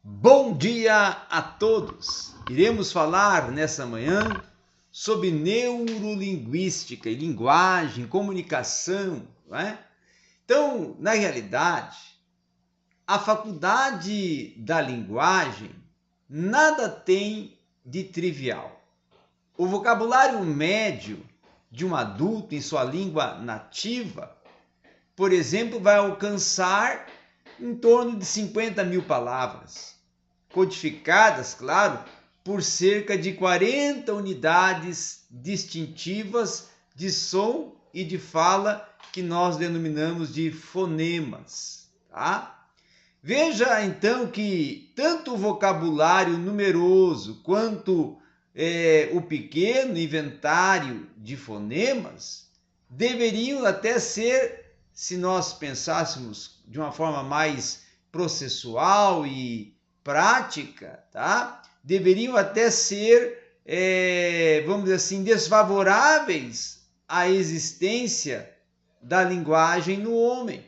Bom dia a todos! Iremos falar nessa manhã sobre neurolinguística e linguagem, comunicação, não é? Então, na realidade, a faculdade da linguagem nada tem de trivial. O vocabulário médio de um adulto em sua língua nativa, por exemplo, vai alcançar em torno de 50 mil palavras, codificadas, claro, por cerca de 40 unidades distintivas de som e de fala que nós denominamos de fonemas, tá? Veja então que tanto o vocabulário numeroso quanto o pequeno inventário de fonemas deveriam até ser, se nós pensássemos de uma forma mais processual e prática, tá? Deveriam até ser, vamos dizer assim, desfavoráveis à existência da linguagem no homem.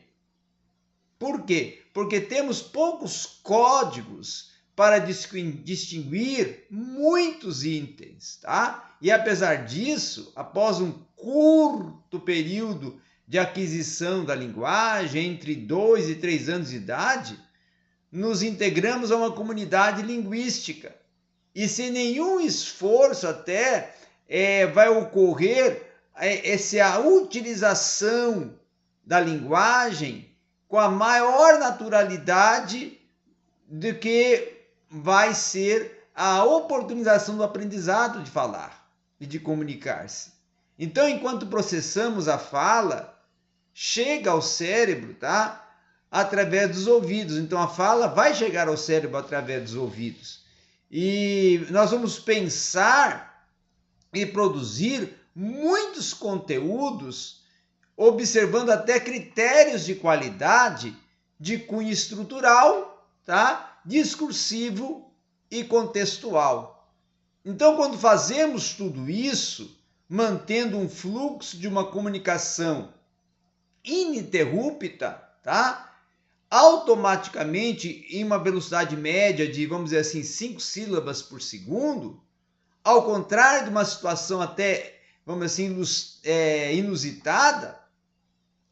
Por quê? Porque temos poucos códigos para distinguir muitos itens, tá? E apesar disso, após um curto período de aquisição da linguagem, entre 2 e 3 anos de idade, nos integramos a uma comunidade linguística. E sem nenhum esforço até vai ocorrer essa utilização da linguagem com a maior naturalidade do que vai ser a oportunização do aprendizado de falar e de comunicar-se. Então, enquanto processamos a fala, chega ao cérebro, tá? Através dos ouvidos. Então, a fala vai chegar ao cérebro através dos ouvidos. E nós vamos pensar e produzir muitos conteúdos observando até critérios de qualidade de cunho estrutural, tá? Discursivo e contextual. Então, quando fazemos tudo isso, mantendo um fluxo de uma comunicação ininterrupta, tá? Automaticamente, em uma velocidade média de, vamos dizer assim, 5 sílabas por segundo, ao contrário de uma situação até, vamos dizer assim, inusitada,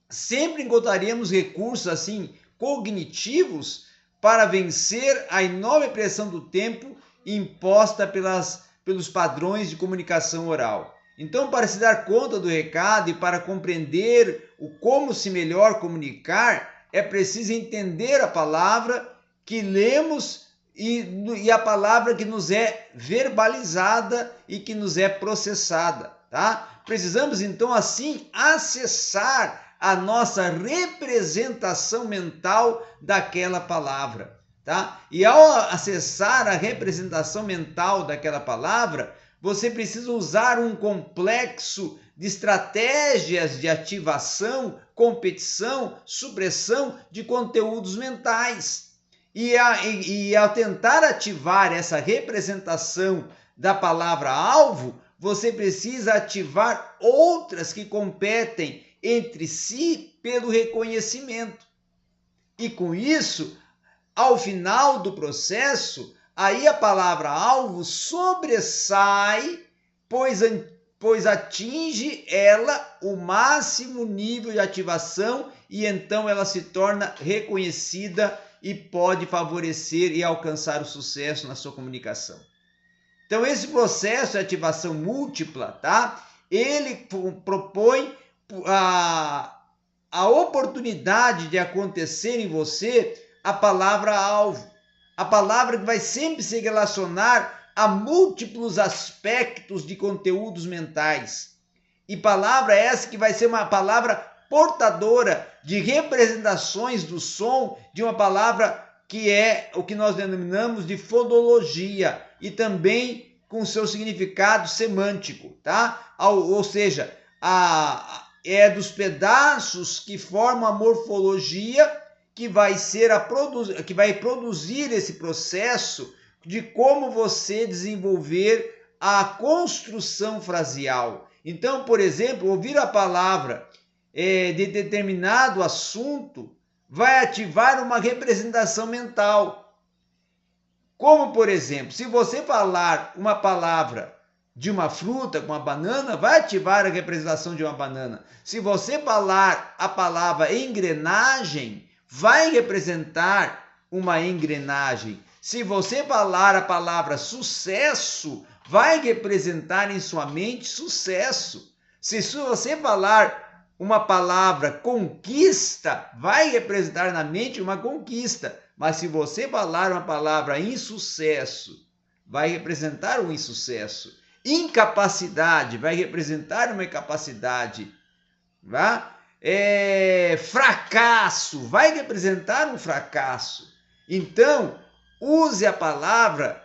sempre encontraríamos recursos assim cognitivos para vencer a enorme pressão do tempo imposta pelos padrões de comunicação oral. Então, para se dar conta do recado e para compreender o como se melhor comunicar, é preciso entender a palavra que lemos e a palavra que nos é verbalizada e que nos é processada, tá? Precisamos então assim acessar a nossa representação mental daquela palavra, tá? E ao acessar a representação mental daquela palavra, você precisa usar um complexo de estratégias de ativação, competição, supressão de conteúdos mentais. E ao tentar ativar essa representação da palavra-alvo, você precisa ativar outras que competem entre si pelo reconhecimento. E com isso, ao final do processo, aí a palavra-alvo sobressai, pois atinge ela o máximo nível de ativação e então ela se torna reconhecida e pode favorecer e alcançar o sucesso na sua comunicação. Então, esse processo de ativação múltipla, tá? Ele propõe a oportunidade de acontecer em você a palavra-alvo. A palavra que vai sempre se relacionar a múltiplos aspectos de conteúdos mentais. E palavra essa que vai ser uma palavra portadora de representações do som, de uma palavra que é o que nós denominamos de fonologia e também com seu significado semântico, tá? Ou seja, é dos pedaços que formam a morfologia que vai que vai produzir esse processo de como você desenvolver a construção frasial. Então, por exemplo, ouvir a palavra de determinado assunto vai ativar uma representação mental. Como, por exemplo, se você falar uma palavra de uma fruta, com uma banana, vai ativar a representação de uma banana. Se você falar a palavra engrenagem, vai representar uma engrenagem. Se você falar a palavra sucesso, vai representar em sua mente sucesso. Se você falar uma palavra conquista, vai representar na mente uma conquista. Mas se você falar uma palavra insucesso, vai representar um insucesso. Incapacidade vai representar uma incapacidade. Tá? Fracasso vai representar um fracasso. Então, use a palavra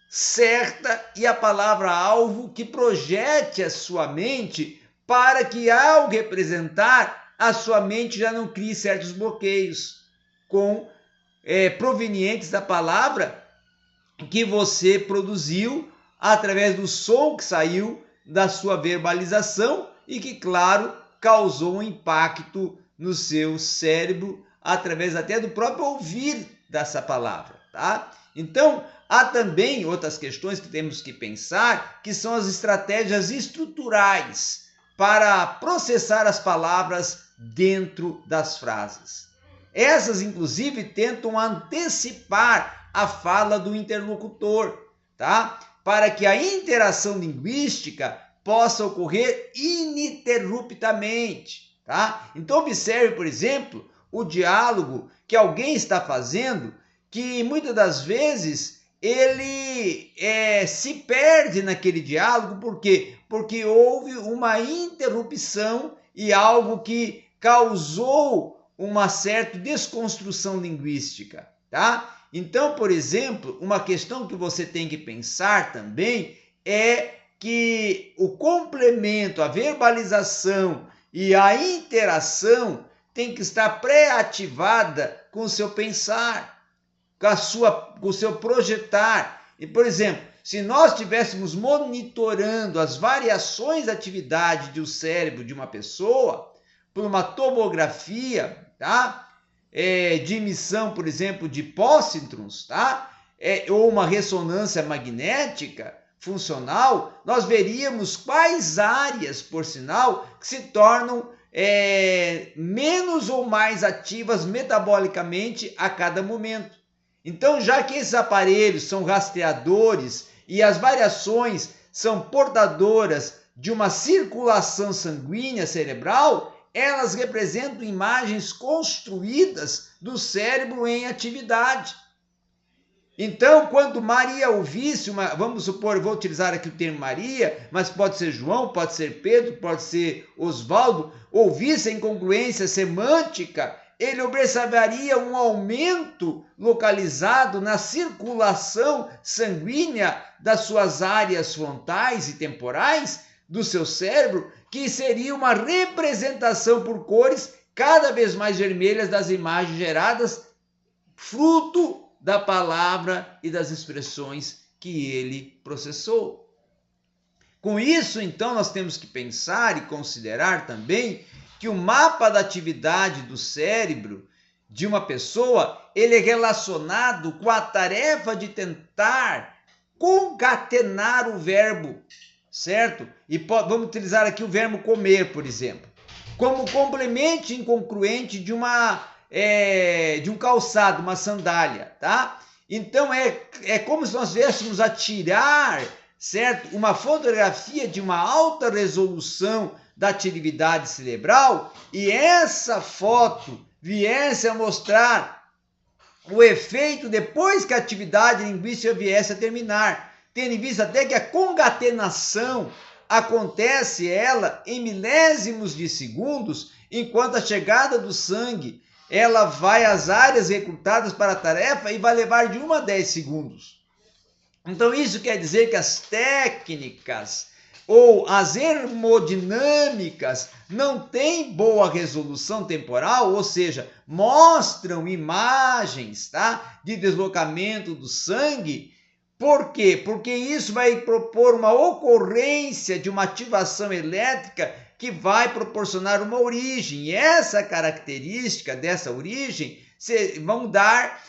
certa e a palavra-alvo que projete a sua mente para que, ao representar, a sua mente já não crie certos bloqueios provenientes da palavra que você produziu através do som que saiu da sua verbalização e que, claro, causou um impacto no seu cérebro através até do próprio ouvir dessa palavra, tá? Então, há também outras questões que temos que pensar, que são as estratégias estruturais para processar as palavras dentro das frases. Essas, inclusive, tentam antecipar a fala do interlocutor, tá? Para que a interação linguística possa ocorrer ininterruptamente, tá? Então, observe, por exemplo, o diálogo que alguém está fazendo, que muitas das vezes ele se perde naquele diálogo. Por quê? Porque houve uma interrupção e algo que causou uma certa desconstrução linguística, tá? Então, por exemplo, uma questão que você tem que pensar também é que o complemento, a verbalização e a interação tem que estar pré-ativada com o seu pensar, com o seu projetar. E, por exemplo, se nós estivéssemos monitorando as variações da atividade do cérebro de uma pessoa por uma tomografia, tá? De emissão, por exemplo, de pósitrons, tá? Ou uma ressonância magnética funcional, nós veríamos quais áreas, por sinal, que se tornam menos ou mais ativas metabolicamente a cada momento. Então, já que esses aparelhos são rastreadores e as variações são portadoras de uma circulação sanguínea cerebral, elas representam imagens construídas do cérebro em atividade. Então, quando Maria ouvisse, vamos supor, eu vou utilizar aqui o termo Maria, mas pode ser João, pode ser Pedro, pode ser Osvaldo, ouvisse a incongruência semântica, ele observaria um aumento localizado na circulação sanguínea das suas áreas frontais e temporais do seu cérebro, que seria uma representação por cores cada vez mais vermelhas das imagens geradas, fruto da palavra e das expressões que ele processou. Com isso, então, nós temos que pensar e considerar também que o mapa da atividade do cérebro de uma pessoa, ele é relacionado com a tarefa de tentar concatenar o verbo, certo? E vamos utilizar aqui o verbo comer, por exemplo, como complemento incongruente de um calçado, uma sandália, tá? Então é como se nós viéssemos a tirar, certo? Uma fotografia de uma alta resolução da atividade cerebral e essa foto viesse a mostrar o efeito depois que a atividade linguística viesse a terminar, tendo em vista até que a concatenação acontece ela em milésimos de segundos, enquanto a chegada do sangue ela vai às áreas recrutadas para a tarefa e vai levar de 1 a 10 segundos. Então isso quer dizer que as técnicas ou as hemodinâmicas não têm boa resolução temporal, ou seja, mostram imagens, tá, de deslocamento do sangue. Por quê? Porque isso vai propor uma ocorrência de uma ativação elétrica que vai proporcionar uma origem. E essa característica dessa origem vão dar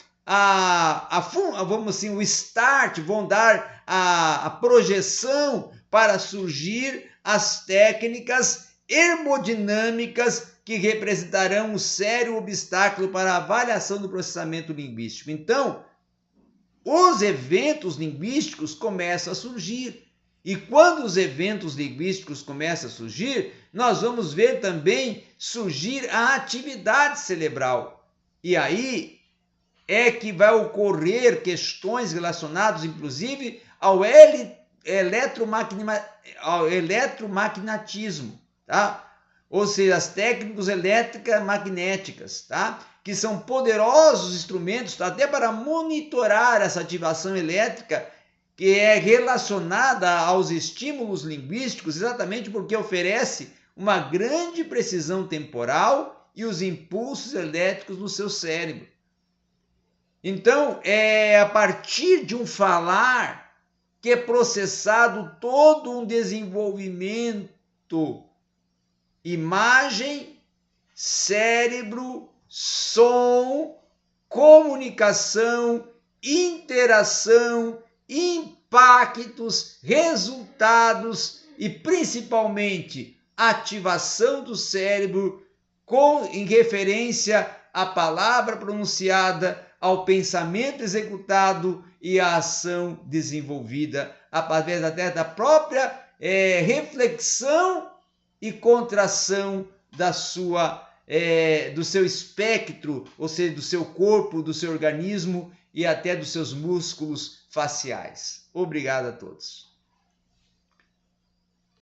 vamos assim, o start, vão dar a projeção para surgir as técnicas hemodinâmicas que representarão um sério obstáculo para a avaliação do processamento linguístico. Então, os eventos linguísticos começam a surgir. E quando os eventos linguísticos começam a surgir, nós vamos ver também surgir a atividade cerebral. E aí é que vai ocorrer questões relacionadas, inclusive, ao eletromagnetismo, tá? Ou seja, as técnicas elétricas magnéticas, tá? Que são poderosos instrumentos, tá? Até para monitorar essa ativação elétrica que é relacionada aos estímulos linguísticos, exatamente porque oferece uma grande precisão temporal e os impulsos elétricos no seu cérebro. Então, é a partir de um falar que é processado todo um desenvolvimento, imagem, cérebro, som, comunicação, interação, impactos, resultados e principalmente ativação do cérebro em referência à palavra pronunciada, ao pensamento executado e à ação desenvolvida através até da própria reflexão e contração do seu espectro, ou seja, do seu corpo, do seu organismo e até dos seus músculos faciais. Obrigado a todos.